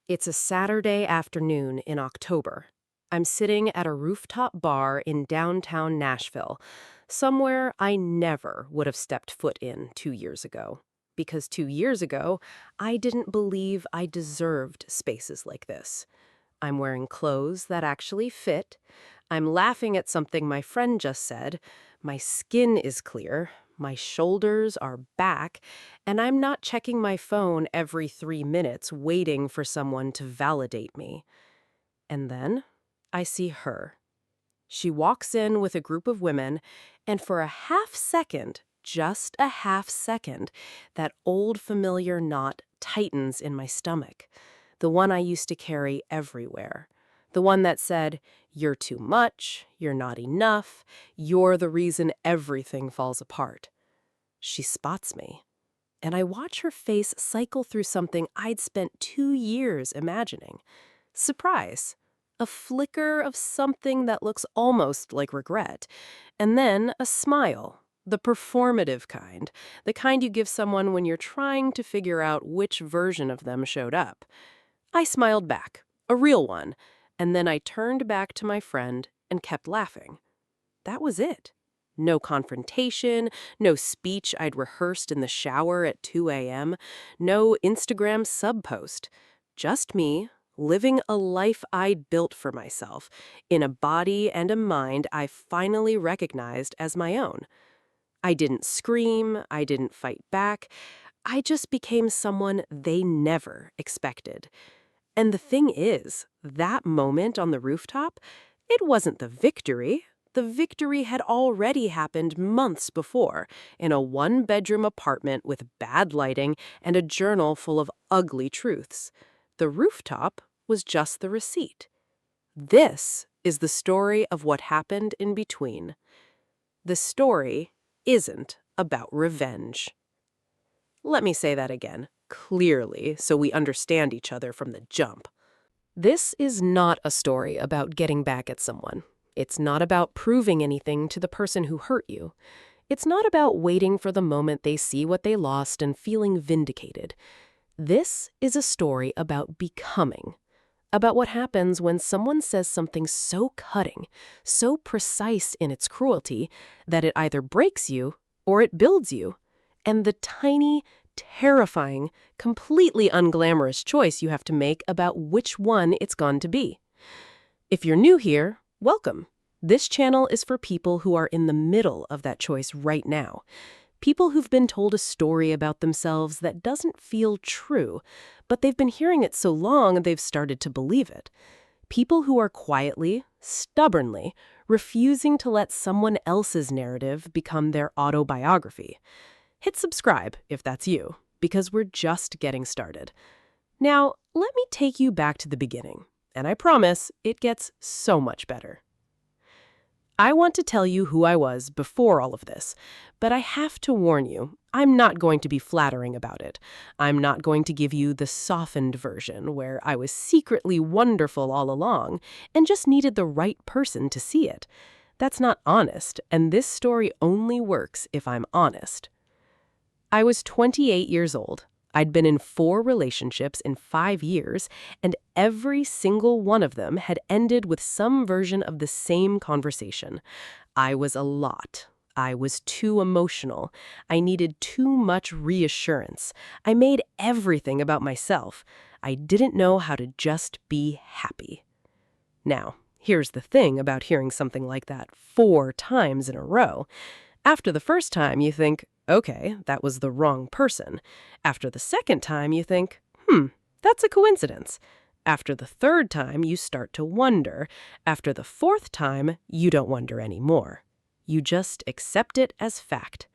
It's a Saturday afternoon in October. I'm sitting at a rooftop bar in downtown Nashville, somewhere I never would have stepped foot in 2 years ago. Because 2 years ago, I didn't believe I deserved spaces like this. I'm wearing clothes that actually fit. I'm laughing at something my friend just said. My skin is clear. My shoulders are back. And I'm not checking my phone every 3 minutes waiting for someone to validate me. And then I see her. She walks in with a group of women, and for a half second, just a half second, that old familiar knot tightens in my stomach. The one I used to carry everywhere. The one that said, "You're too much, you're not enough, you're the reason everything falls apart." She spots me, and I watch her face cycle through something I'd spent 2 years imagining. Surprise. A flicker of something that looks almost like regret. And then a smile. The performative kind. The kind you give someone when you're trying to figure out which version of them showed up. I smiled back. A real one. And then I turned back to my friend and kept laughing. That was it. No confrontation, no speech I'd rehearsed in the shower at 2 a.m., no Instagram sub-post. Just me, living a life I'd built for myself, in a body and a mind I finally recognized as my own. I didn't scream, I didn't fight back, I just became someone they never expected. And the thing is, that moment on the rooftop, it wasn't the victory. The victory had already happened months before, in a one-bedroom apartment with bad lighting and a journal full of ugly truths. The rooftop was just the receipt. This is the story of what happened in between. The story isn't about revenge. Let me say that again, clearly, so we understand each other from the jump. This is not a story about getting back at someone. It's not about proving anything to the person who hurt you. It's not about waiting for the moment they see what they lost and feeling vindicated. This is a story about becoming. About what happens when someone says something so cutting, so precise in its cruelty, that it either breaks you or it builds you. And the tiny, terrifying, completely unglamorous choice you have to make about which one it's going to be. If you're new here, welcome. This channel is for people who are in the middle of that choice right now. People who've been told a story about themselves that doesn't feel true, but they've been hearing it so long they've started to believe it. People who are quietly, stubbornly, refusing to let someone else's narrative become their autobiography. Hit subscribe if that's you, because we're just getting started. Now, let me take you back to the beginning, and I promise it gets so much better. I want to tell you who I was before all of this, but I have to warn you, I'm not going to be flattering about it. I'm not going to give you the softened version where I was secretly wonderful all along and just needed the right person to see it. That's not honest, and this story only works if I'm honest. I was 28 years old. I'd been in 4 relationships in 5 years, and every single one of them had ended with some version of the same conversation. I was a lot. I was too emotional. I needed too much reassurance. I made everything about myself. I didn't know how to just be happy. Now, here's the thing about hearing something like that 4 times in a row. After the first time, you think, okay, that was the wrong person. After the second time, you think, that's a coincidence. After the third time, you start to wonder. After the fourth time, you don't wonder anymore. You just accept it as fact.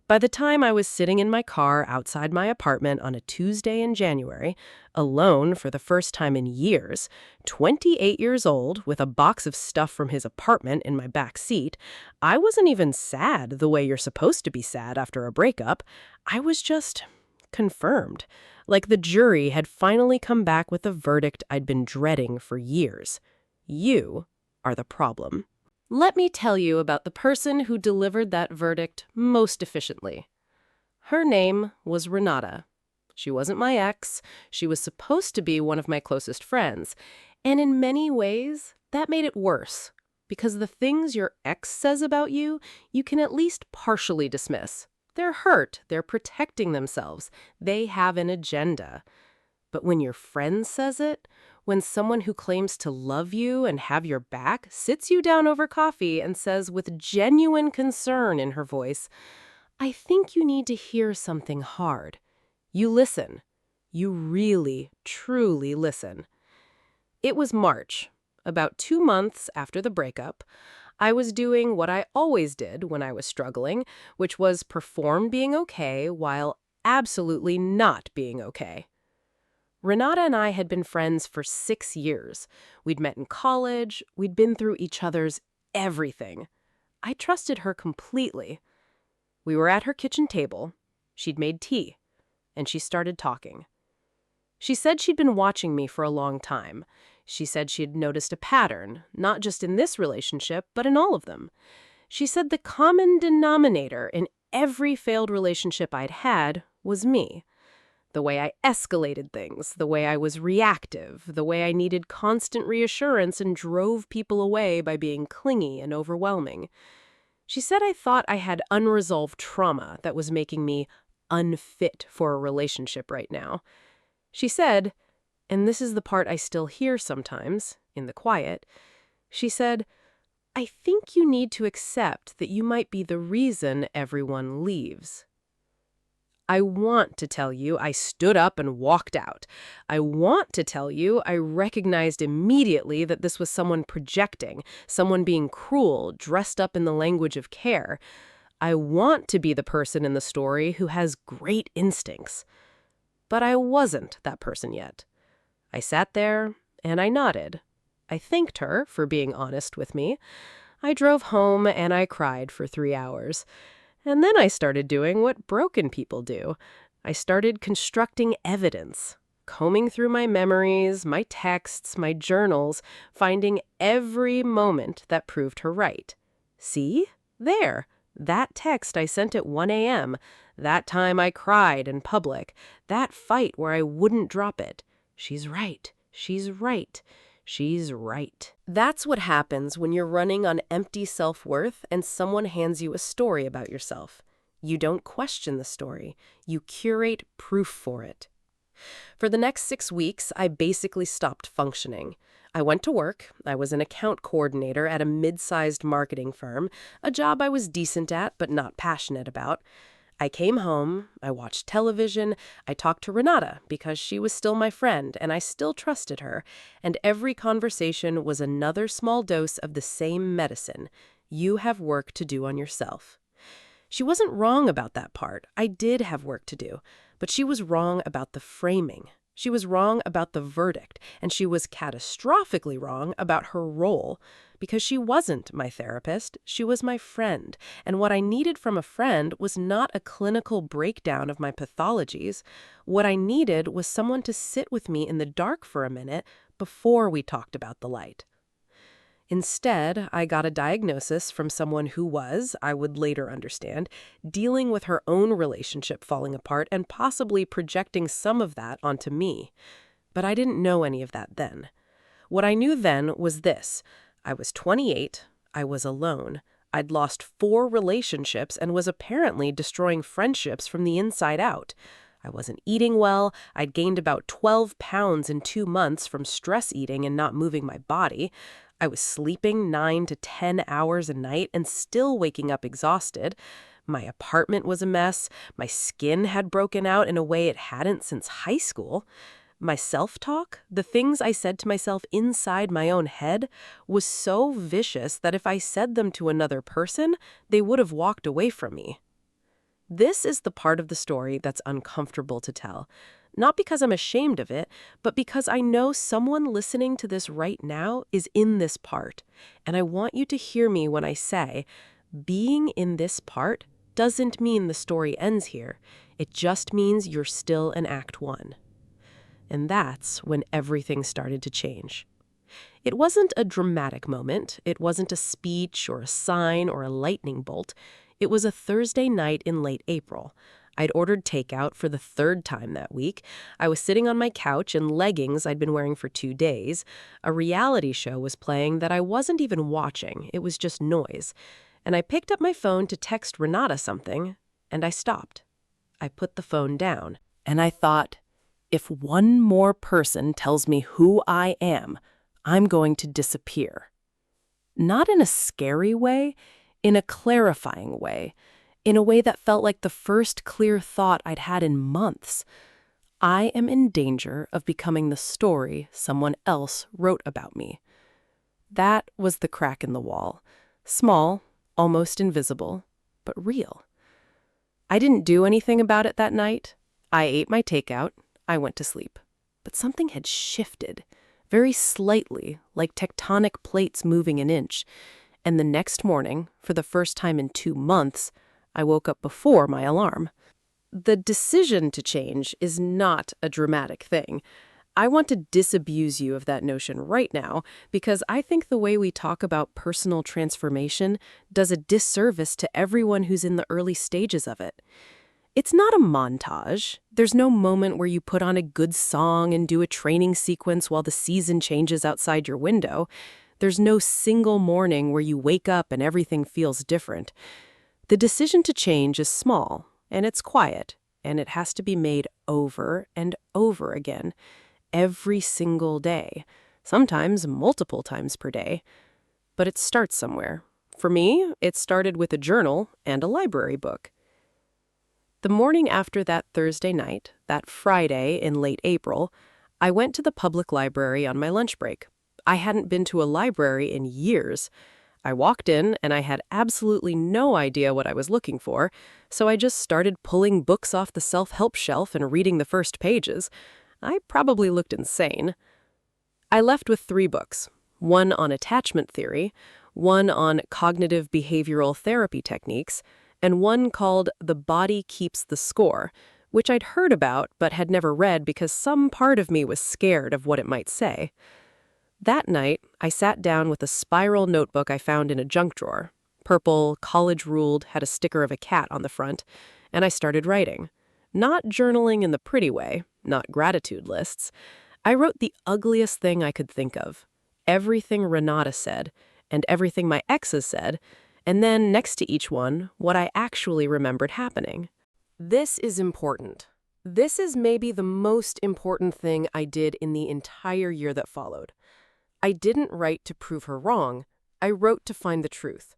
By the time I was sitting in my car outside my apartment on a Tuesday in January, alone for the first time in years, 28 years old, with a box of stuff from his apartment in my back seat, I wasn't even sad the way you're supposed to be sad after a breakup. I was just confirmed. Like the jury had finally come back with a verdict I'd been dreading for years. You are the problem. Let me tell you about the person who delivered that verdict most efficiently. Her name was Renata. She wasn't my ex. She was supposed to be one of my closest friends. And in many ways, that made it worse. Because the things your ex says about you, you can at least partially dismiss. They're hurt. They're protecting themselves. They have an agenda. But when your friend says it, when someone who claims to love you and have your back sits you down over coffee and says with genuine concern in her voice, I think you need to hear something hard. You listen. You really, truly listen. It was March, about 2 months after the breakup. I was doing what I always did when I was struggling, which was perform being okay while absolutely not being okay. Renata and I had been friends for 6 years. We'd met in college. We'd been through each other's everything. I trusted her completely. We were at her kitchen table. She'd made tea, and she started talking. She said she'd been watching me for a long time. She said she'd noticed a pattern, not just in this relationship, but in all of them. She said the common denominator in every failed relationship I'd had was me. The way I escalated things, the way I was reactive, the way I needed constant reassurance and drove people away by being clingy and overwhelming. She said I thought I had unresolved trauma that was making me unfit for a relationship right now. She said, and this is the part I still hear sometimes, in the quiet, she said, I think you need to accept that you might be the reason everyone leaves. I want to tell you I stood up and walked out. I want to tell you I recognized immediately that this was someone projecting, someone being cruel, dressed up in the language of care. I want to be the person in the story who has great instincts. But I wasn't that person yet. I sat there and I nodded. I thanked her for being honest with me. I drove home and I cried for 3 hours. And then I started doing what broken people do. I started constructing evidence, combing through my memories, my texts, my journals, finding every moment that proved her right. See? There. That text I sent at 1 a.m., that time I cried in public, that fight where I wouldn't drop it. She's right. She's right. She's right. That's what happens when you're running on empty self-worth and someone hands you a story about yourself. You don't question the story. You curate proof for it. For the next 6 weeks, I basically stopped functioning. I went to work. I was an account coordinator at a mid-sized marketing firm, a job I was decent at but not passionate about. I came home, I watched television, I talked to Renata because she was still my friend and I still trusted her, and every conversation was another small dose of the same medicine. You have work to do on yourself. She wasn't wrong about that part. I did have work to do, but she was wrong about the framing. She was wrong about the verdict, and she was catastrophically wrong about her role. Because she wasn't my therapist, she was my friend, and what I needed from a friend was not a clinical breakdown of my pathologies. What I needed was someone to sit with me in the dark for a minute before we talked about the light. Instead, I got a diagnosis from someone who was, I would later understand, dealing with her own relationship falling apart and possibly projecting some of that onto me. But I didn't know any of that then. What I knew then was this. I was 28, I was alone. I'd lost 4 relationships and was apparently destroying friendships from the inside out. I wasn't eating well. I'd gained about 12 pounds in 2 months from stress eating and not moving my body. I was sleeping 9 to 10 hours a night and still waking up exhausted. My apartment was a mess. My skin had broken out in a way it hadn't since high school. My self-talk, the things I said to myself inside my own head, was so vicious that if I said them to another person, they would have walked away from me. This is the part of the story that's uncomfortable to tell. Not because I'm ashamed of it, but because I know someone listening to this right now is in this part. And I want you to hear me when I say, being in this part doesn't mean the story ends here. It just means you're still in Act 1. And that's when everything started to change. It wasn't a dramatic moment. It wasn't a speech or a sign or a lightning bolt. It was a Thursday night in late April. I'd ordered takeout for the third time that week. I was sitting on my couch in leggings I'd been wearing for 2 days. A reality show was playing that I wasn't even watching. It was just noise. And I picked up my phone to text Renata something, and I stopped. I put the phone down, and I thought, if one more person tells me who I am, I'm going to disappear. Not in a scary way, in a clarifying way, in a way that felt like the first clear thought I'd had in months. I am in danger of becoming the story someone else wrote about me. That was the crack in the wall. Small, almost invisible, but real. I didn't do anything about it that night. I ate my takeout. I went to sleep. But something had shifted, very slightly, like tectonic plates moving an inch. And the next morning, for the first time in 2 months, I woke up before my alarm. The decision to change is not a dramatic thing. I want to disabuse you of that notion right now because I think the way we talk about personal transformation does a disservice to everyone who's in the early stages of it. It's not a montage. There's no moment where you put on a good song and do a training sequence while the season changes outside your window. There's no single morning where you wake up and everything feels different. The decision to change is small, and it's quiet, and it has to be made over and over again, every single day, sometimes multiple times per day. But it starts somewhere. For me, it started with a journal and a library book. The morning after that Thursday night, that Friday in late April, I went to the public library on my lunch break. I hadn't been to a library in years. I walked in and I had absolutely no idea what I was looking for, so I just started pulling books off the self-help shelf and reading the first pages. I probably looked insane. I left with 3 books, one on attachment theory, one on cognitive behavioral therapy techniques, and one called The Body Keeps the Score, which I'd heard about but had never read because some part of me was scared of what it might say. That night, I sat down with a spiral notebook I found in a junk drawer. Purple, college-ruled, had a sticker of a cat on the front, and I started writing. Not journaling in the pretty way, not gratitude lists. I wrote the ugliest thing I could think of. Everything Renata said, and everything my exes said, and then next to each one, what I actually remembered happening. This is important. This is maybe the most important thing I did in the entire year that followed. I didn't write to prove her wrong. I wrote to find the truth.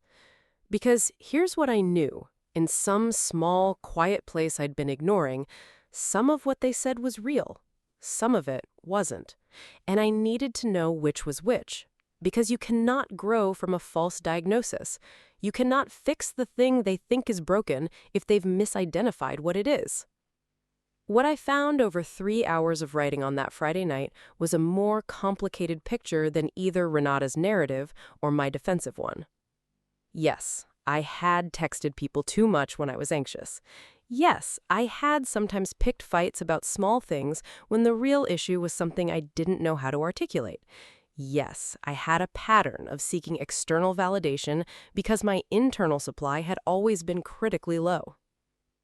Because here's what I knew. In some small, quiet place I'd been ignoring, some of what they said was real. Some of it wasn't. And I needed to know which was which. Because you cannot grow from a false diagnosis. You cannot fix the thing they think is broken if they've misidentified what it is. What I found over 3 hours of writing on that Friday night was a more complicated picture than either Renata's narrative or my defensive one. Yes, I had texted people too much when I was anxious. Yes, I had sometimes picked fights about small things when the real issue was something I didn't know how to articulate. Yes, I had a pattern of seeking external validation because my internal supply had always been critically low.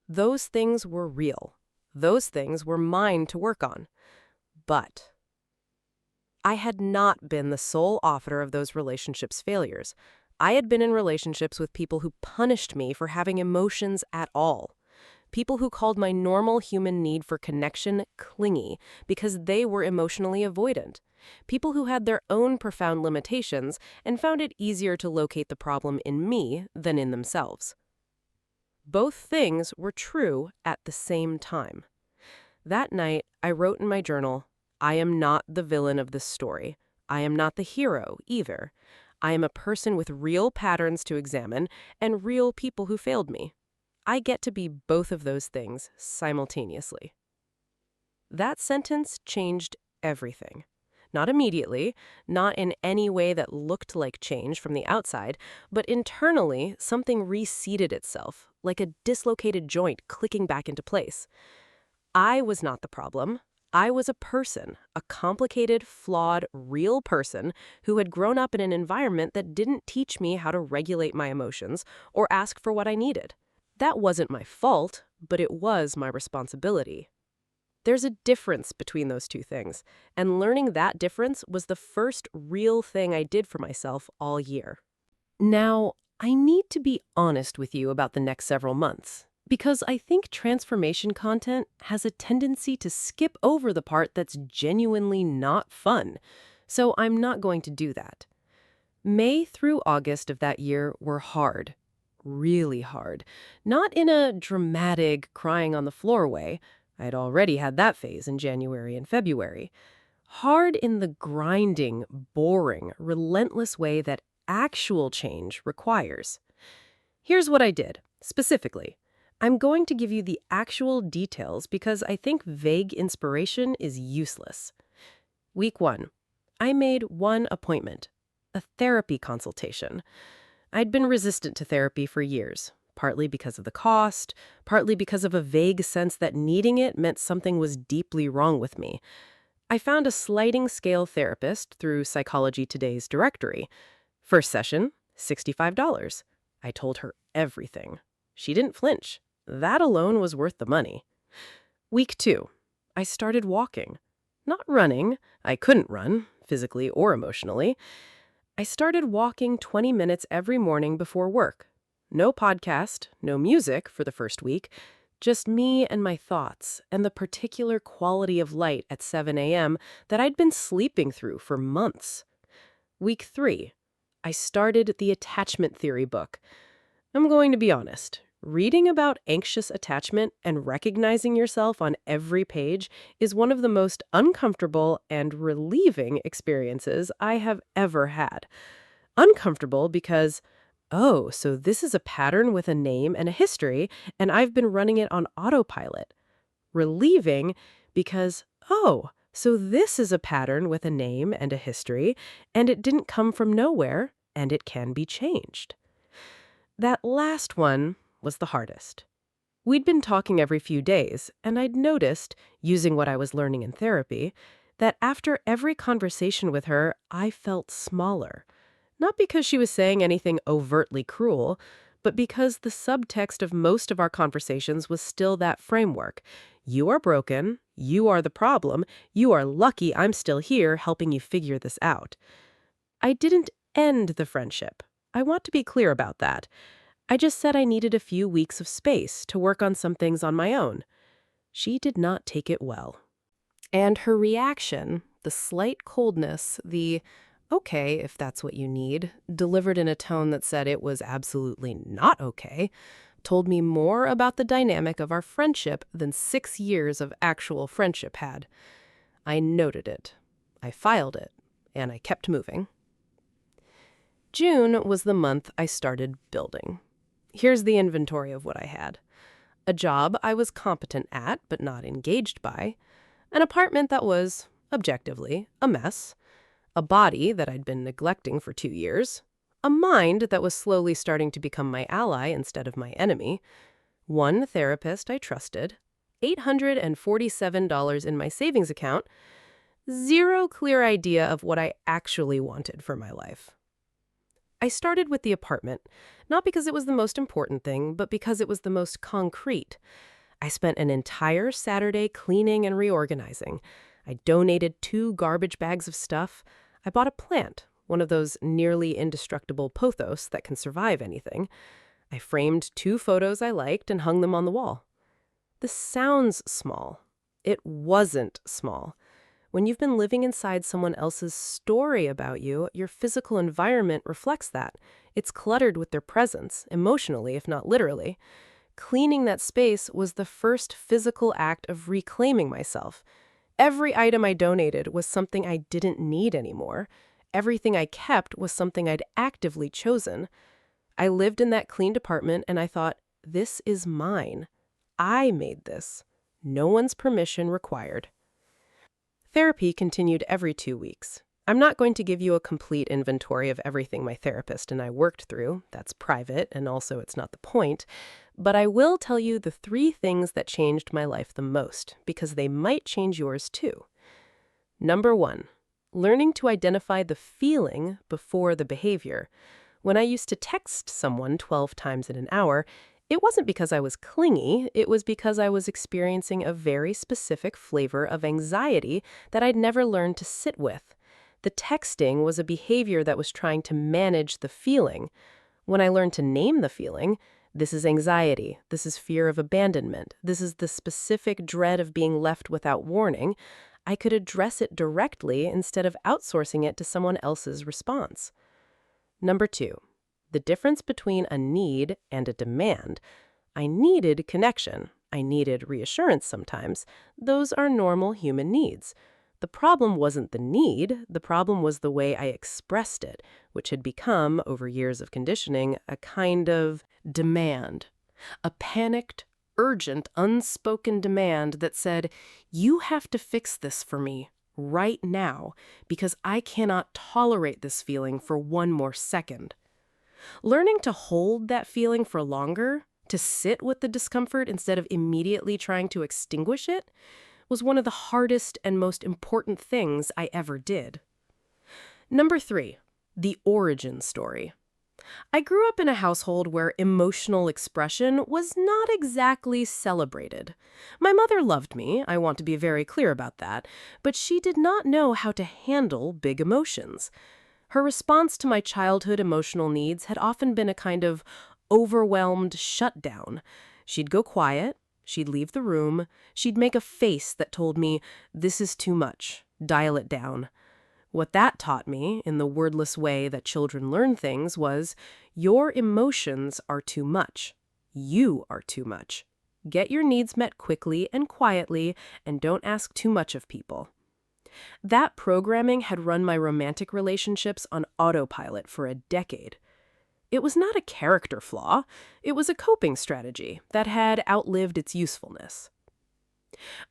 Those things were real. Those things were mine to work on. But I had not been the sole author of those relationships' failures. I had been in relationships with people who punished me for having emotions at all. People who called my normal human need for connection clingy because they were emotionally avoidant. People who had their own profound limitations and found it easier to locate the problem in me than in themselves. Both things were true at the same time. That night, I wrote in my journal, I am not the villain of this story. I am not the hero either. I am a person with real patterns to examine and real people who failed me. I get to be both of those things simultaneously. That sentence changed everything. Not immediately, not in any way that looked like change from the outside, but internally, something reseated itself, like a dislocated joint clicking back into place. I was not the problem. I was a person, a complicated, flawed, real person who had grown up in an environment that didn't teach me how to regulate my emotions or ask for what I needed. That wasn't my fault, but it was my responsibility. There's a difference between those two things, and learning that difference was the first real thing I did for myself all year. Now, I need to be honest with you about the next several months, because I think transformation content has a tendency to skip over the part that's genuinely not fun, so I'm not going to do that. May through August of that year were hard, really hard. Not in a dramatic, crying on the floor way. I'd already had that phase in January and February. Hard in the grinding, boring, relentless way that actual change requires. Here's what I did, specifically. I'm going to give you the actual details because I think vague inspiration is useless. Week 1. I made one appointment, a therapy consultation. I'd been resistant to therapy for years, partly because of the cost, partly because of a vague sense that needing it meant something was deeply wrong with me. I found a sliding scale therapist through Psychology Today's directory. First session, $65. I told her everything. She didn't flinch. That alone was worth the money. Week 2. I started walking. Not running. I couldn't run, physically or emotionally. I started walking 20 minutes every morning before work. No podcast, no music for the first week, just me and my thoughts and the particular quality of light at 7 a.m. that I'd been sleeping through for months. Week 3. I started the attachment theory book. I'm going to be honest. Reading about anxious attachment and recognizing yourself on every page is one of the most uncomfortable and relieving experiences I have ever had. Uncomfortable because, oh, so this is a pattern with a name and a history, and I've been running it on autopilot. Relieving because, oh, so this is a pattern with a name and a history, and it didn't come from nowhere, and it can be changed. That last one was the hardest. We'd been talking every few days, and I'd noticed, using what I was learning in therapy, that after every conversation with her, I felt smaller. Not because she was saying anything overtly cruel, but because the subtext of most of our conversations was still that framework. You are broken, you are the problem, you are lucky I'm still here helping you figure this out. I didn't end the friendship. I want to be clear about that. I just said I needed a few weeks of space to work on some things on my own. She did not take it well. And her reaction, the slight coldness, the okay, if that's what you need, delivered in a tone that said it was absolutely not okay, told me more about the dynamic of our friendship than 6 years of actual friendship had. I noted it. I filed it. And I kept moving. June was the month I started building. Here's the inventory of what I had. A job I was competent at but not engaged by. An apartment that was, objectively, a mess. A body that I'd been neglecting for 2 years. A mind that was slowly starting to become my ally instead of my enemy. One therapist I trusted. $847 in my savings account. Zero clear idea of what I actually wanted for my life. I started with the apartment, not because it was the most important thing, but because it was the most concrete. I spent an entire Saturday cleaning and reorganizing. I donated 2 garbage bags of stuff. I bought a plant, one of those nearly indestructible pothos that can survive anything. I framed 2 photos I liked and hung them on the wall. This sounds small. It wasn't small. When you've been living inside someone else's story about you, your physical environment reflects that. It's cluttered with their presence, emotionally, if not literally. Cleaning that space was the first physical act of reclaiming myself. Every item I donated was something I didn't need anymore. Everything I kept was something I'd actively chosen. I lived in that cleaned apartment and I thought, this is mine. I made this. No one's permission required. Therapy continued every 2 weeks. I'm not going to give you a complete inventory of everything my therapist and I worked through. That's private, and also it's not the point. But I will tell you the 3 things that changed my life the most, because they might change yours too. Number 1, learning to identify the feeling before the behavior. When I used to text someone 12 times in an hour, It wasn't because I was clingy, it was because I was experiencing a very specific flavor of anxiety that I'd never learned to sit with. The texting was a behavior that was trying to manage the feeling. When I learned to name the feeling, this is anxiety, this is fear of abandonment, this is the specific dread of being left without warning, I could address it directly instead of outsourcing it to someone else's response. Number 2, the difference between a need and a demand. I needed connection. I needed reassurance sometimes. Those are normal human needs. The problem wasn't the need, the problem was the way I expressed it, which had become, over years of conditioning, a kind of demand. A panicked, urgent, unspoken demand that said, "You have to fix this for me right now because I cannot tolerate this feeling for one more second." Learning to hold that feeling for longer, to sit with the discomfort instead of immediately trying to extinguish it, was one of the hardest and most important things I ever did. Number 3, the origin story. I grew up in a household where emotional expression was not exactly celebrated. My mother loved me, I want to be very clear about that, but she did not know how to handle big emotions. Her response to my childhood emotional needs had often been a kind of overwhelmed shutdown. She'd go quiet, she'd leave the room, she'd make a face that told me, "This is too much, dial it down." What that taught me, in the wordless way that children learn things, was, your emotions are too much. You are too much. Get your needs met quickly and quietly, and don't ask too much of people. That programming had run my romantic relationships on autopilot for a decade. It was not a character flaw, it was a coping strategy that had outlived its usefulness.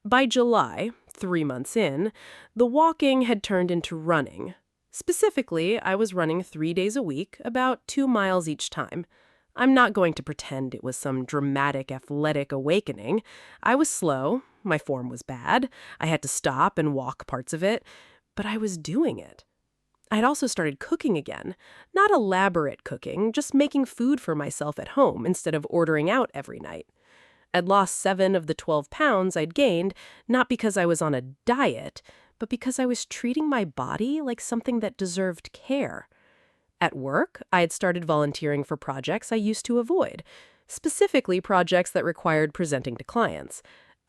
By July, 3 months in, the walking had turned into running. Specifically, I was running 3 days a week, about 2 miles each time. I'm not going to pretend it was some dramatic athletic awakening. I was slow, my form was bad, I had to stop and walk parts of it, but I was doing it. I'd also started cooking again. Not elaborate cooking, just making food for myself at home instead of ordering out every night. I'd lost 7 of the 12 pounds I'd gained, not because I was on a diet, but because I was treating my body like something that deserved care. At work, I had started volunteering for projects I used to avoid, specifically projects that required presenting to clients.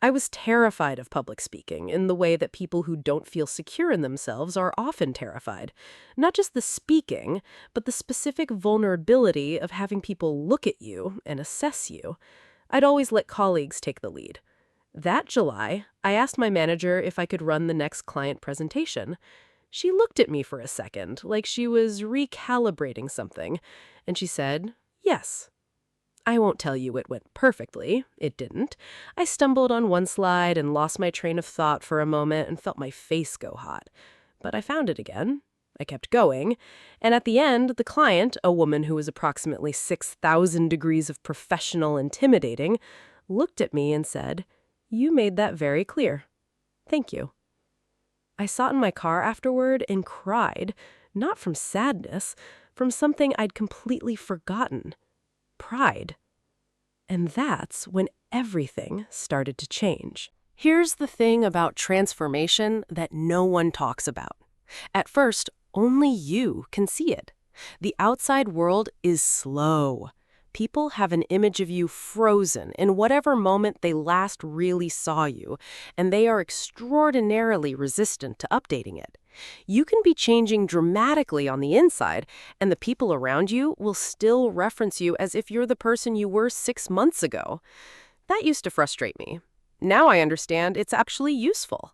I was terrified of public speaking in the way that people who don't feel secure in themselves are often terrified. Not just the speaking, but the specific vulnerability of having people look at you and assess you. I'd always let colleagues take the lead. That July, I asked my manager if I could run the next client presentation. She looked at me for a second, like she was recalibrating something, and she said, "Yes." I won't tell you it went perfectly. It didn't. I stumbled on one slide and lost my train of thought for a moment and felt my face go hot. But I found it again. I kept going, and at the end, the client, a woman who was approximately 6,000 degrees of professional intimidating, looked at me and said, "You made that very clear. Thank you." I sat in my car afterward and cried, not from sadness, from something I'd completely forgotten. Pride. And that's when everything started to change. Here's the thing about transformation that no one talks about. At first, only you can see it. The outside world is slow. People have an image of you frozen in whatever moment they last really saw you, and they are extraordinarily resistant to updating it. You can be changing dramatically on the inside, and the people around you will still reference you as if you're the person you were 6 months ago. That used to frustrate me. Now I understand it's actually useful.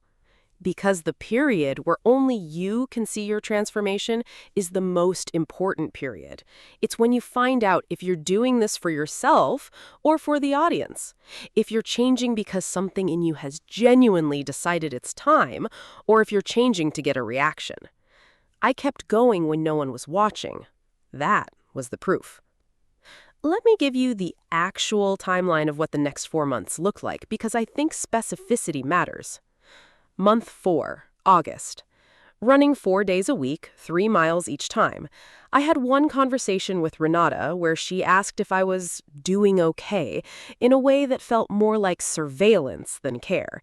Because the period where only you can see your transformation is the most important period. It's when you find out if you're doing this for yourself or for the audience. If you're changing because something in you has genuinely decided it's time, or if you're changing to get a reaction. I kept going when no one was watching. That was the proof. Let me give you the actual timeline of what the next 4 months look like, because I think specificity matters. Month 4, August. running 4 days a week, 3 miles each time. I had one conversation with Renata where she asked if I was doing okay, in a way that felt more like surveillance than care.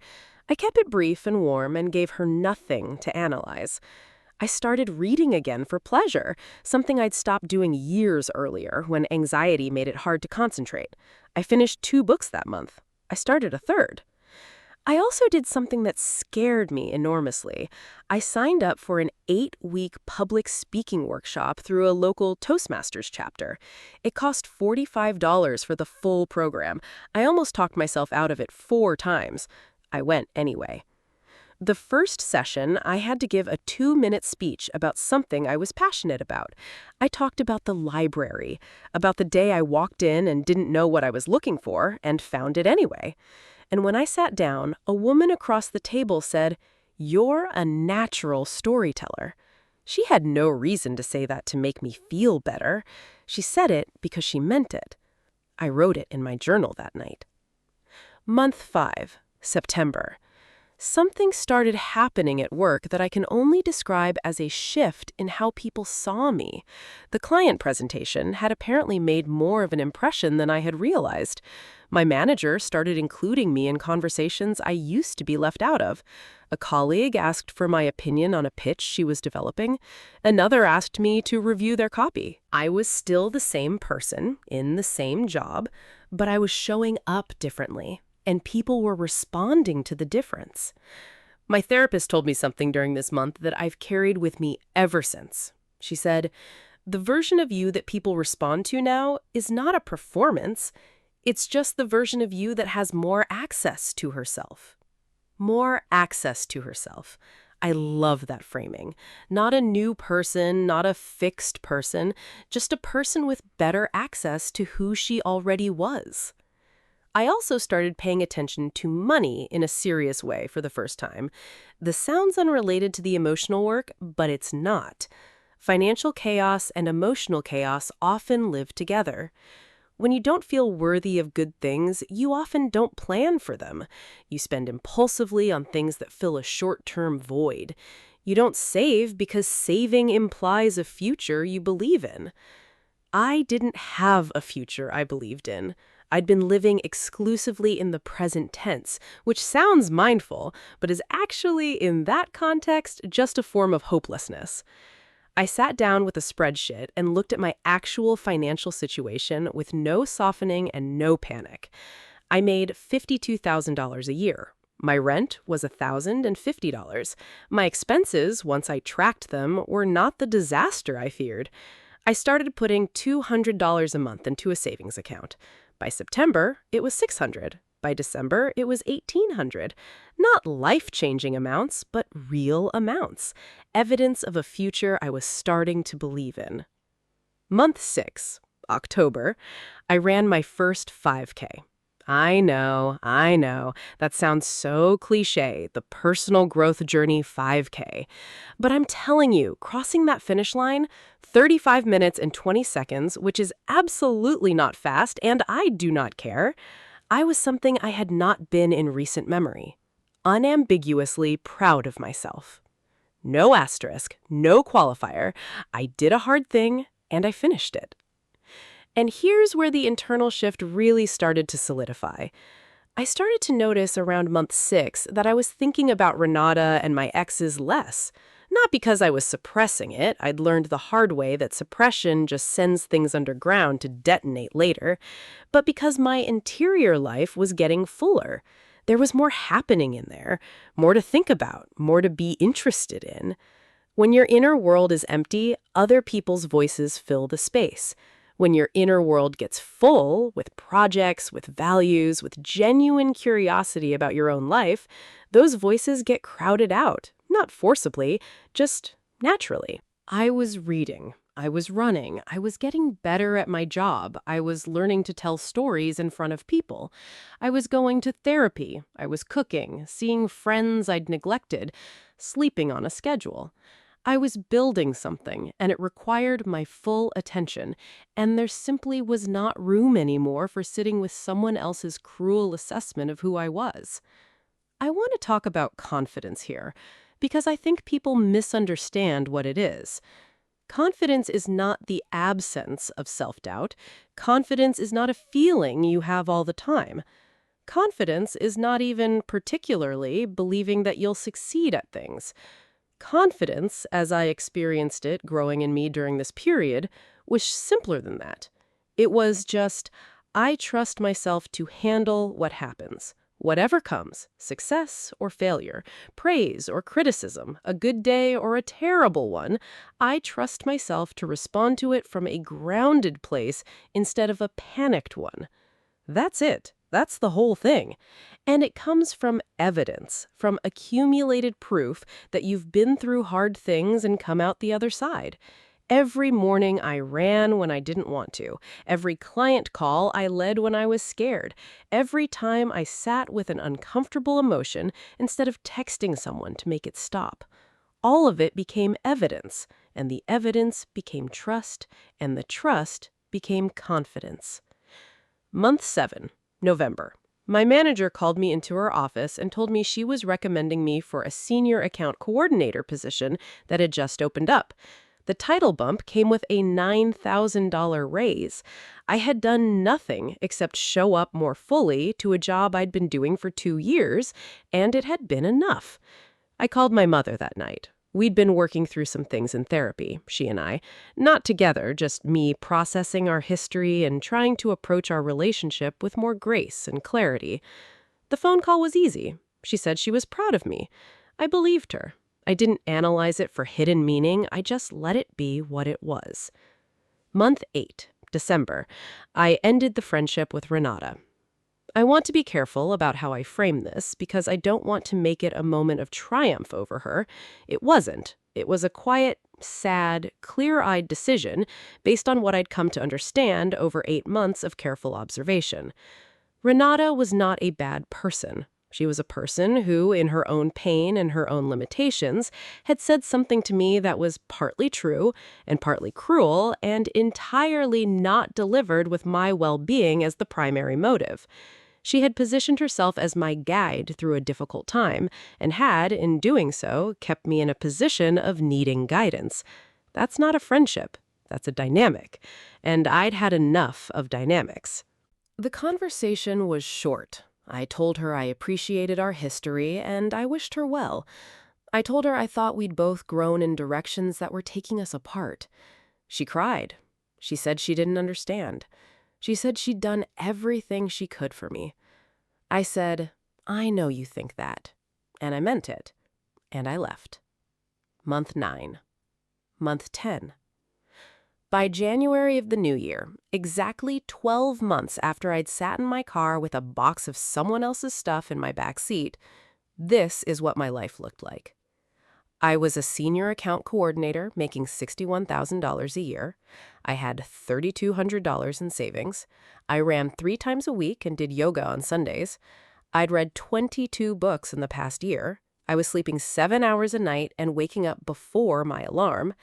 I kept it brief and warm and gave her nothing to analyze. I started reading again for pleasure, something I'd stopped doing years earlier when anxiety made it hard to concentrate. I finished 2 books that month. I started a third. I also did something that scared me enormously. I signed up for an 8-week public speaking workshop through a local Toastmasters chapter. It cost $45 for the full program. I almost talked myself out of it 4 times. I went anyway. The first session, I had to give a 2-minute speech about something I was passionate about. I talked about the library, about the day I walked in and didn't know what I was looking for and found it anyway. And when I sat down, a woman across the table said, "You're a natural storyteller." She had no reason to say that to make me feel better. She said it because she meant it. I wrote it in my journal that night. Month 5, September. Something started happening at work that I can only describe as a shift in how people saw me. The client presentation had apparently made more of an impression than I had realized. My manager started including me in conversations I used to be left out of. A colleague asked for my opinion on a pitch she was developing. Another asked me to review their copy. I was still the same person, in the same job, but I was showing up differently. And people were responding to the difference. My therapist told me something during this month that I've carried with me ever since. She said, "The version of you that people respond to now is not a performance. It's just the version of you that has more access to herself." More access to herself. I love that framing. Not a new person, not a fixed person, just a person with better access to who she already was. I also started paying attention to money in a serious way for the first time. This sounds unrelated to the emotional work, but it's not. Financial chaos and emotional chaos often live together. When you don't feel worthy of good things, you often don't plan for them. You spend impulsively on things that fill a short-term void. You don't save because saving implies a future you believe in. I didn't have a future I believed in. I'd been living exclusively in the present tense, which sounds mindful, but is actually, in that context, just a form of hopelessness. I sat down with a spreadsheet and looked at my actual financial situation with no softening and no panic. I made $52,000 a year. My rent was $1,050. My expenses, once I tracked them, were not the disaster I feared. I started putting $200 a month into a savings account. By September, it was $600. By December, it was $1,800. Not life-changing amounts, but real amounts. Evidence of a future I was starting to believe in. Month 6, October, I ran my first 5K. I know. That sounds so cliche, the personal growth journey 5K. But I'm telling you, crossing that finish line, 35 minutes and 20 seconds, which is absolutely not fast, and I do not care, I was something I had not been in recent memory. Unambiguously proud of myself. No asterisk, no qualifier. I did a hard thing, and I finished it. And here's where the internal shift really started to solidify. I started to notice around month 6 that I was thinking about Renata and my exes less. Not because I was suppressing it. I'd learned the hard way that suppression just sends things underground to detonate later. But because my interior life was getting fuller. There was more happening in there, more to think about, more to be interested in. When your inner world is empty, other people's voices fill the space. When your inner world gets full, with projects, with values, with genuine curiosity about your own life, those voices get crowded out, not forcibly, just naturally. I was reading. I was running. I was getting better at my job. I was learning to tell stories in front of people. I was going to therapy. I was cooking, seeing friends I'd neglected, sleeping on a schedule. I was building something, and it required my full attention, and there simply was not room anymore for sitting with someone else's cruel assessment of who I was. I want to talk about confidence here, because I think people misunderstand what it is. Confidence is not the absence of self-doubt. Confidence is not a feeling you have all the time. Confidence is not even particularly believing that you'll succeed at things. Confidence, as I experienced it growing in me during this period, was simpler than that. It was just, I trust myself to handle what happens. Whatever comes, success or failure, praise or criticism, a good day or a terrible one, I trust myself to respond to it from a grounded place instead of a panicked one. That's it. That's the whole thing. And it comes from evidence, from accumulated proof that you've been through hard things and come out the other side. Every morning I ran when I didn't want to. Every client call I led when I was scared. Every time I sat with an uncomfortable emotion instead of texting someone to make it stop. All of it became evidence, and the evidence became trust, and the trust became confidence. Month 7, November. My manager called me into her office and told me she was recommending me for a senior account coordinator position that had just opened up. The title bump came with a $9,000 raise. I had done nothing except show up more fully to a job I'd been doing for 2 years, and it had been enough. I called my mother that night. We'd been working through some things in therapy, she and I. Not together, just me processing our history and trying to approach our relationship with more grace and clarity. The phone call was easy. She said she was proud of me. I believed her. I didn't analyze it for hidden meaning. I just let it be what it was. Month 8, December. I ended the friendship with Renata. I want to be careful about how I frame this because I don't want to make it a moment of triumph over her. It wasn't. It was a quiet, sad, clear-eyed decision based on what I'd come to understand over 8 months of careful observation. Renata was not a bad person. She was a person who, in her own pain and her own limitations, had said something to me that was partly true and partly cruel and entirely not delivered with my well-being as the primary motive. She had positioned herself as my guide through a difficult time and had, in doing so, kept me in a position of needing guidance. That's not a friendship. That's a dynamic. And I'd had enough of dynamics. The conversation was short. I told her I appreciated our history and I wished her well. I told her I thought we'd both grown in directions that were taking us apart. She cried. She said she didn't understand. She said she'd done everything she could for me. I said, I know you think that. And I meant it. And I left. Month 9. Month 10. By January of the new year, exactly 12 months after I'd sat in my car with a box of someone else's stuff in my back seat, this is what my life looked like. I was a senior account coordinator making $61,000 a year. I had $3,200 in savings. I ran 3 times a week and did yoga on Sundays. I'd read 22 books in the past year. I was sleeping 7 hours a night and waking up before my alarm.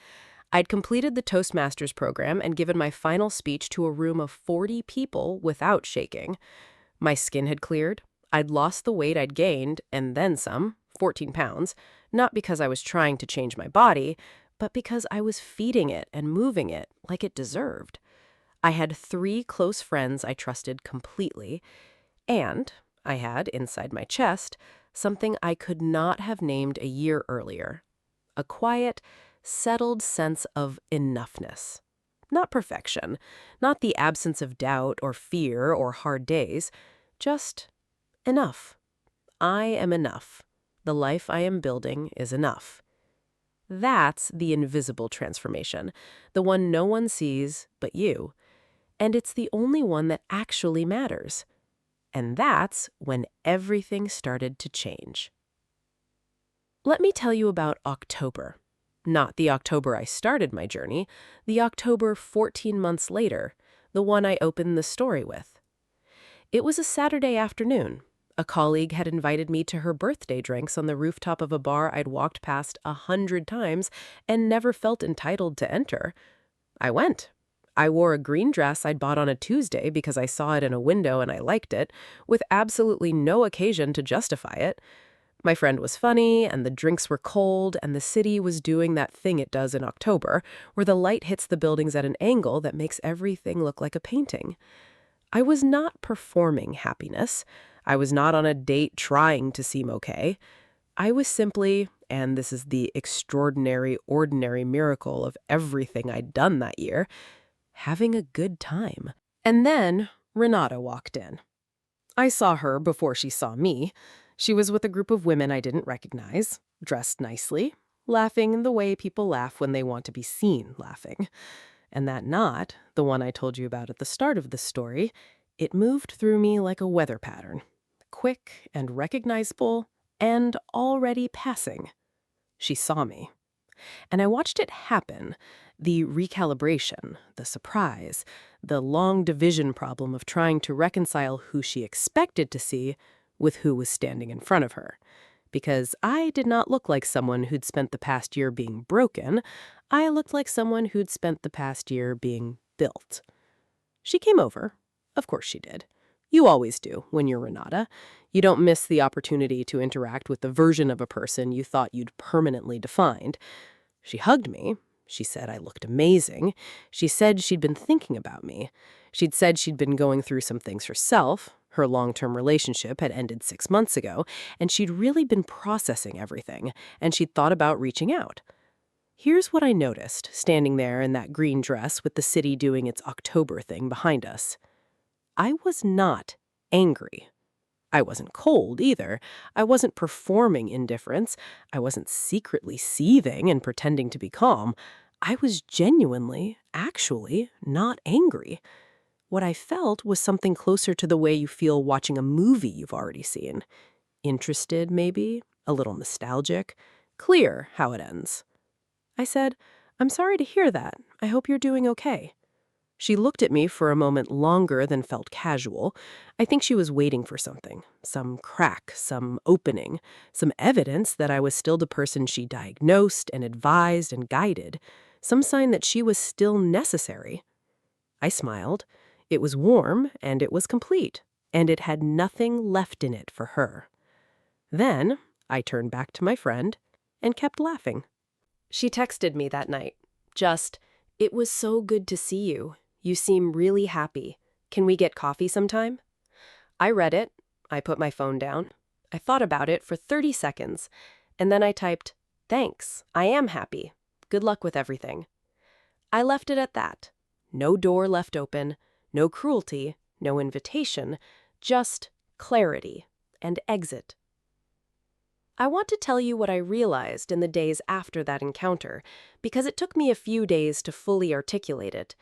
I'd completed the Toastmasters program and given my final speech to a room of 40 people without shaking. My skin had cleared. I'd lost the weight I'd gained, and then some, 14 pounds, not because I was trying to change my body, but because I was feeding it and moving it like it deserved. I had 3 close friends I trusted completely, and I had, inside my chest, something I could not have named a year earlier. A quiet, settled sense of enoughness. Not perfection, not the absence of doubt or fear or hard days, just enough. I am enough. The life I am building is enough. That's the invisible transformation, the one no one sees but you. And it's the only one that actually matters. And that's when everything started to change. Let me tell you about October. Not the October I started my journey, the October 14 months later, the one I opened the story with. It was a Saturday afternoon. A colleague had invited me to her birthday drinks on the rooftop of a bar I'd walked past 100 times and never felt entitled to enter. I went. I wore a green dress I'd bought on a Tuesday because I saw it in a window and I liked it, with absolutely no occasion to justify it. My friend was funny, and the drinks were cold, and the city was doing that thing it does in October, where the light hits the buildings at an angle that makes everything look like a painting. I was not performing happiness. I was not on a date trying to seem okay. I was simply, and this is the extraordinary, ordinary miracle of everything I'd done that year, having a good time. And then Renata walked in. I saw her before she saw me. She was with a group of women I didn't recognize, dressed nicely, laughing the way people laugh when they want to be seen laughing. And that knot, the one I told you about at the start of the story, it moved through me like a weather pattern, quick and recognizable and already passing. She saw me. And I watched it happen, the recalibration, the surprise, the long division problem of trying to reconcile who she expected to see with who was standing in front of her. Because I did not look like someone who'd spent the past year being broken. I looked like someone who'd spent the past year being built. She came over. Of course she did. You always do when you're Renata. You don't miss the opportunity to interact with the version of a person you thought you'd permanently defined. She hugged me. She said I looked amazing. She said she'd been thinking about me. She'd said she'd been going through some things herself. Her long-term relationship had ended 6 months ago, and she'd really been processing everything, and she'd thought about reaching out. Here's what I noticed, standing there in that green dress with the city doing its October thing behind us. I was not angry. I wasn't cold either. I wasn't performing indifference. I wasn't secretly seething and pretending to be calm. I was genuinely, actually, not angry. What I felt was something closer to the way you feel watching a movie you've already seen. Interested, maybe, a little nostalgic, clear how it ends. I said, "I'm sorry to hear that. I hope you're doing okay." She looked at me for a moment longer than felt casual. I think she was waiting for something, some crack, some opening, some evidence that I was still the person she diagnosed and advised and guided, some sign that she was still necessary. I smiled. It was warm, and it was complete, and it had nothing left in it for her. Then I turned back to my friend and kept laughing. She texted me that night. Just, "It was so good to see you. You seem really happy. Can we get coffee sometime?" I read it. I put my phone down. I thought about it for 30 seconds, and then I typed, "Thanks, I am happy. Good luck with everything." I left it at that. No door left open, no cruelty, no invitation, just clarity and exit. I want to tell you what I realized in the days after that encounter, because it took me a few days to fully articulate it.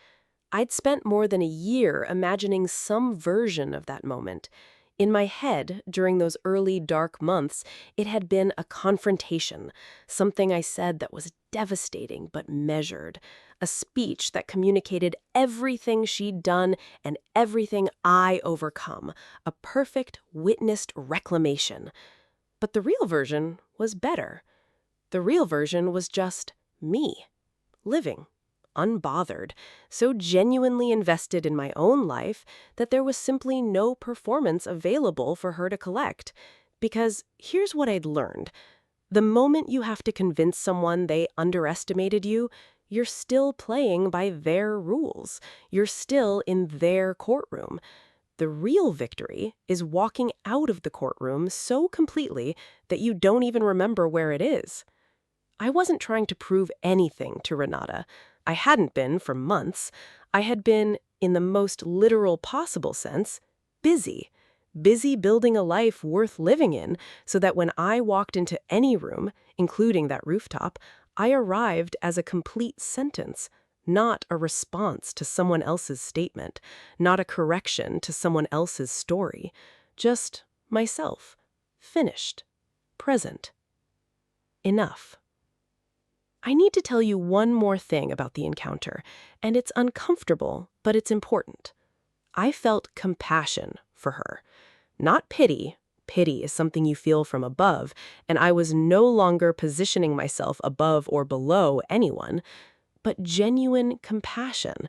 I'd spent more than a year imagining some version of that moment. In my head, during those early dark months, it had been a confrontation, something I said that was devastating but measured, a speech that communicated everything she'd done and everything I overcome, a perfect, witnessed reclamation. But the real version was better. The real version was just me, living, unbothered, so genuinely invested in my own life that there was simply no performance available for her to collect. Because here's what I'd learned. The moment you have to convince someone they underestimated you, you're still playing by their rules. You're still in their courtroom. The real victory is walking out of the courtroom so completely that you don't even remember where it is. I wasn't trying to prove anything to Renata. I hadn't been for months. I had been, in the most literal possible sense, busy. Busy building a life worth living in so that when I walked into any room, including that rooftop, I arrived as a complete sentence, not a response to someone else's statement, not a correction to someone else's story. Just myself. Finished. Present. Enough. I need to tell you one more thing about the encounter, and it's uncomfortable, but it's important. I felt compassion for her. Not pity. Pity is something you feel from above, and I was no longer positioning myself above or below anyone, but genuine compassion,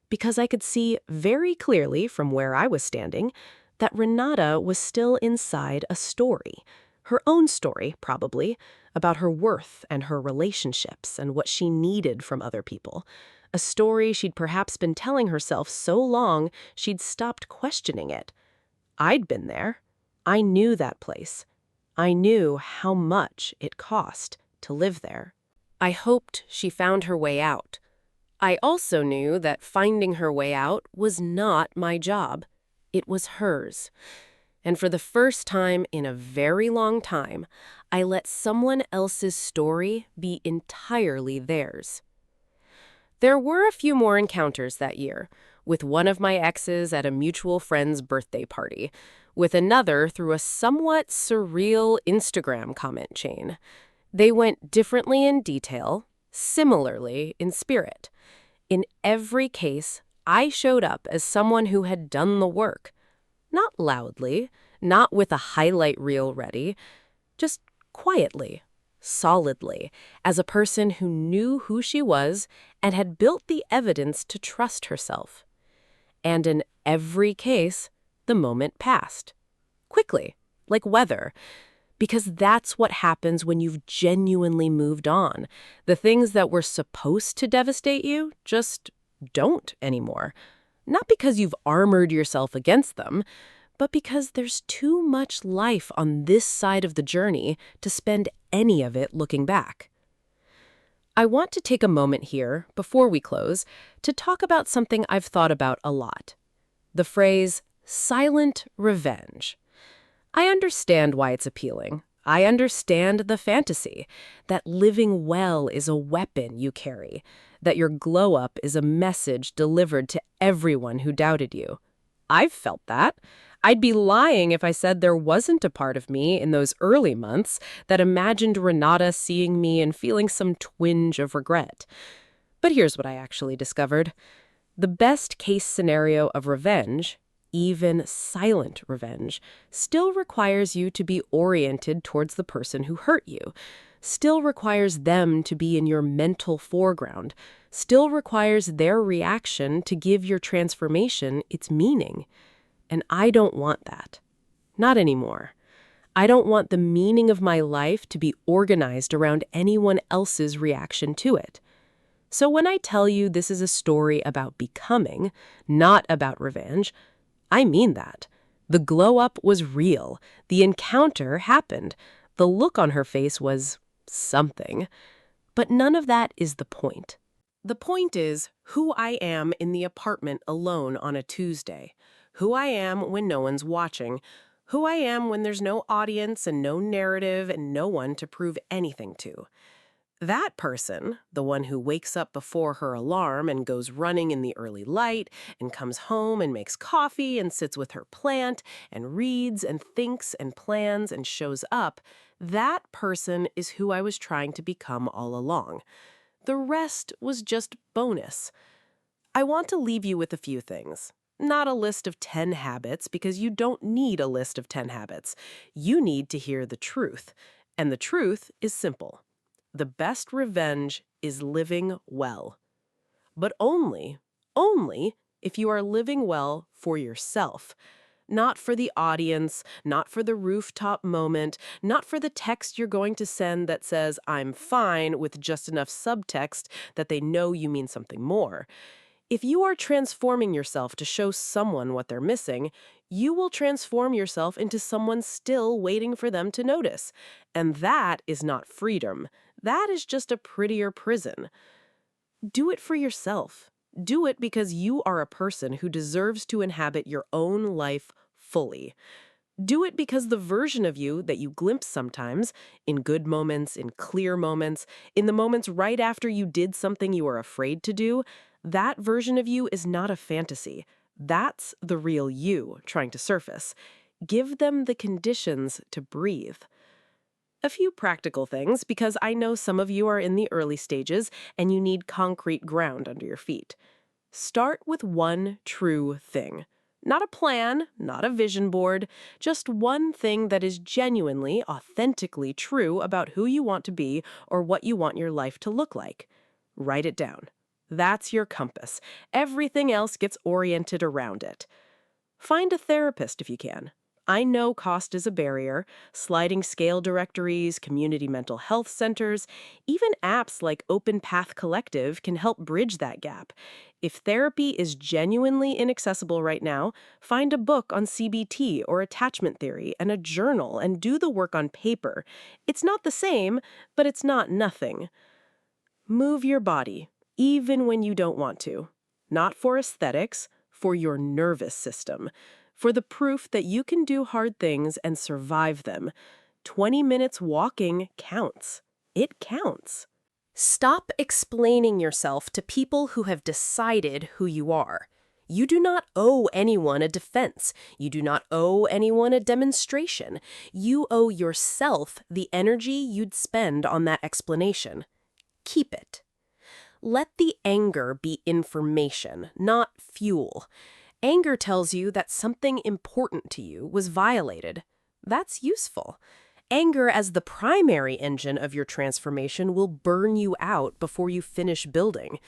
because I could see very clearly from where I was standing that Renata was still inside a story. Her own story, probably, about her worth and her relationships and what she needed from other people. A story she'd perhaps been telling herself so long she'd stopped questioning it. I'd been there. I knew that place. I knew how much it cost to live there. I hoped she found her way out. I also knew that finding her way out was not my job. It was hers. And for the first time in a very long time, I let someone else's story be entirely theirs. There were a few more encounters that year, with one of my exes at a mutual friend's birthday party, with another through a somewhat surreal Instagram comment chain. They went differently in detail, similarly in spirit. In every case, I showed up as someone who had done the work. Not loudly, not with a highlight reel ready, just quietly, solidly, as a person who knew who she was and had built the evidence to trust herself. And in every case, the moment passed. Quickly, like weather. Because that's what happens when you've genuinely moved on. The things that were supposed to devastate you just don't anymore. Not because you've armored yourself against them, but because there's too much life on this side of the journey to spend any of it looking back. I want to take a moment here, before we close, to talk about something I've thought about a lot. The phrase, silent revenge. I understand why it's appealing. I understand the fantasy that living well is a weapon you carry, that your glow-up is a message delivered to everyone who doubted you. I've felt that. I'd be lying if I said there wasn't a part of me in those early months that imagined Renata seeing me and feeling some twinge of regret. But here's what I actually discovered. The best case scenario of revenge, even silent revenge, still requires you to be oriented towards the person who hurt you, still requires them to be in your mental foreground, still requires their reaction to give your transformation its meaning. And I don't want that. Not anymore. I don't want the meaning of my life to be organized around anyone else's reaction to it. So when I tell you this is a story about becoming, not about revenge, I mean that. The glow-up was real. The encounter happened. The look on her face was something. But none of that is the point. The point is who I am in the apartment alone on a Tuesday, who I am when no one's watching, who I am when there's no audience and no narrative and no one to prove anything to. That person, the one who wakes up before her alarm and goes running in the early light and comes home and makes coffee and sits with her plant and reads and thinks and plans and shows up, that person is who I was trying to become all along. The rest was just bonus. I want to leave you with a few things. Not a list of 10 habits, because you don't need a list of 10 habits. You need to hear the truth. And the truth is simple. The best revenge is living well. But only if you are living well for yourself. Not for the audience, not for the rooftop moment, not for the text you're going to send that says, "I'm fine," with just enough subtext that they know you mean something more. If you are transforming yourself to show someone what they're missing, you will transform yourself into someone still waiting for them to notice. And that is not freedom. That is just a prettier prison. Do it for yourself. Do it because you are a person who deserves to inhabit your own life fully. Do it because the version of you that you glimpse sometimes, in good moments, in clear moments, in the moments right after you did something you were afraid to do, that version of you is not a fantasy. That's the real you trying to surface. Give them the conditions to breathe. A few practical things, because I know some of you are in the early stages and you need concrete ground under your feet. Start with one true thing. Not a plan, not a vision board, just one thing that is genuinely, authentically true about who you want to be or what you want your life to look like. Write it down. That's your compass. Everything else gets oriented around it. Find a therapist if you can. I know cost is a barrier. Sliding scale directories, community mental health centers, even apps like Open Path Collective can help bridge that gap. If therapy is genuinely inaccessible right now, find a book on CBT or attachment theory and a journal and do the work on paper. It's not the same, but it's not nothing. Move your body, even when you don't want to. Not for aesthetics, for your nervous system. For the proof that you can do hard things and survive them. 20 minutes walking counts. It counts. Stop explaining yourself to people who have decided who you are. You do not owe anyone a defense. You do not owe anyone a demonstration. You owe yourself the energy you'd spend on that explanation. Keep it. Let the anger be information, not fuel. Anger tells you that something important to you was violated. That's useful. Anger as the primary engine of your transformation will burn you out before you finish building.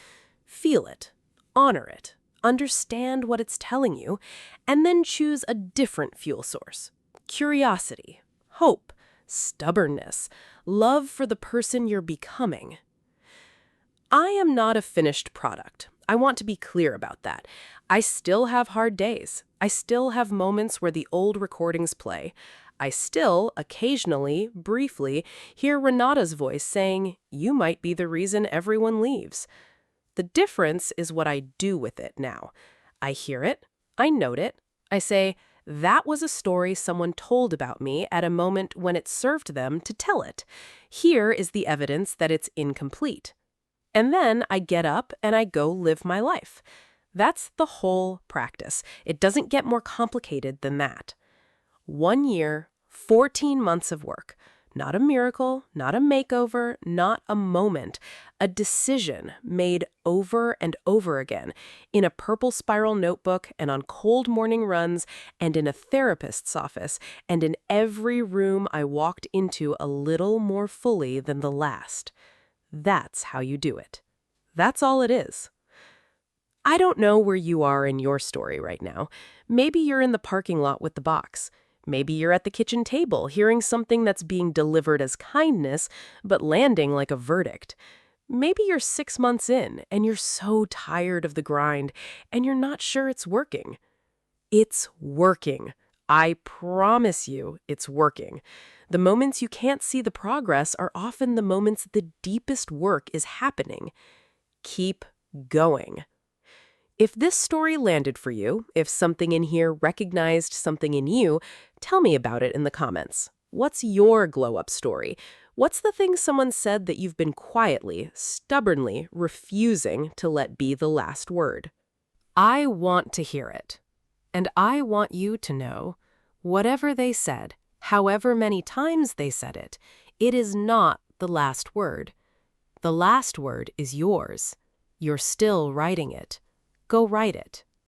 Feel it, honor it, understand what it's telling you, and then choose a different fuel source. Curiosity, hope, stubbornness, love for the person you're becoming. I am not a finished product. I want to be clear about that. I still have hard days. I still have moments where the old recordings play. I still, occasionally, briefly, hear Renata's voice saying, "You might be the reason everyone leaves." The difference is what I do with it now. I hear it. I note it. I say, that was a story someone told about me at a moment when it served them to tell it. Here is the evidence that it's incomplete. And then I get up and I go live my life. That's the whole practice. It doesn't get more complicated than that. 1 year, 14 months of work. Not a miracle, not a makeover, not a moment. A decision made over and over again in a purple spiral notebook and on cold morning runs and in a therapist's office and in every room I walked into a little more fully than the last. That's how you do it. That's all it is. I don't know where you are in your story right now. Maybe you're in the parking lot with the box. Maybe you're at the kitchen table hearing something that's being delivered as kindness, but landing like a verdict. Maybe you're 6 months in and you're so tired of the grind and you're not sure it's working. It's working. I promise you it's working. The moments you can't see the progress are often the moments the deepest work is happening. Keep going. If this story landed for you, if something in here recognized something in you, tell me about it in the comments. What's your glow-up story? What's the thing someone said that you've been quietly, stubbornly refusing to let be the last word? I want to hear it. And I want you to know, whatever they said, however many times they said it, it is not the last word. The last word is yours. You're still writing it. Go write it.